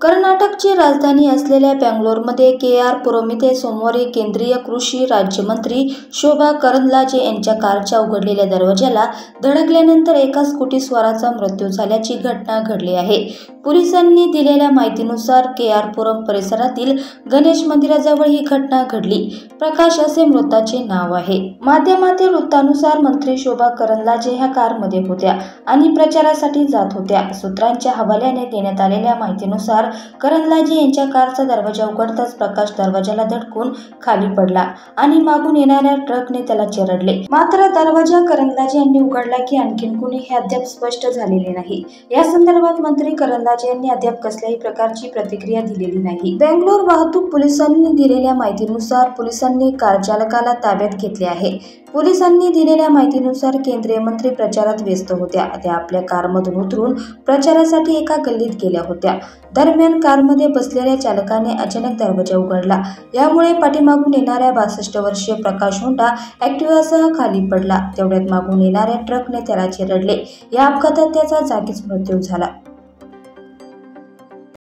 कर्नाटकची राजधानी असलेल्या बेंगलोरमध्ये के.आर.पुरम येथे सोमवारी केंद्रीय कृषी राज्यमंत्री शोभा करंद्लाजे यांच्या कारच्या उघडलेल्या दरवाजाला धडकल्यानंतर एका स्कूटीस्वाराचा मृत्यू झाल्याची घटना घडली आहे। पोलिसांनी दिलेल्या माहितीनुसार के.आर.पुरम परिसरातील गणेश मंदिराजवळ ही घटना घडली। प्रकाश असे मृताचे नाव आहे। माध्यमातील वृत्तानुसार मंत्री शोभा करंद्लाजे ह्या कारमध्ये होत्या आणि प्रचारासाठी जात होत्या। सूत्रांच्या हवाल्याने देण्यात आलेल्या माहितीनुसार करंद्लाजे यांच्या कारचा दरवाजा उघडताच प्रकाश दरवाजाला धडकून खाली पडला आणि मागून येणाऱ्या ट्रकने त्याला चिरडले। मात्र दरवाजा करंद्लाजे यांनी उघडला की आणखीन कुणी हे अद्याप स्पष्ट झालेले नाही। या संदर्भात मंत्री करंद्लाजे यांनी अद्याप कसल्याही प्रकारची प्रतिक्रिया दिलेली नाही। बेंगलोर वाहतूक पोलिसांनी दिलेल्या माहितीनुसार पोलिसांनी कार चालकाला ताब्यात घेतले आहे। पोलिसांनी दिलेल्या माहितीनुसार केंद्रीय मंत्री प्रचारात व्यस्त होत्या। त्या आपल्या कारमधून उतरून प्रचारासाठी एका गल्लीत गेल्या होत्या। दरम्यान कारमध्ये बसलेल्या चालकाने अचानक दरवाजा उघडला। यामुळे पाठीमागून येणाऱ्या 62 वर्षीय प्रकाश हुंडा ॲक्टिवासह खाली पडला। तेवढ्यात मागून येणाऱ्या ट्रकने त्याला चिरडले। या अपघातात त्याचा जागीच मृत्यू झाला।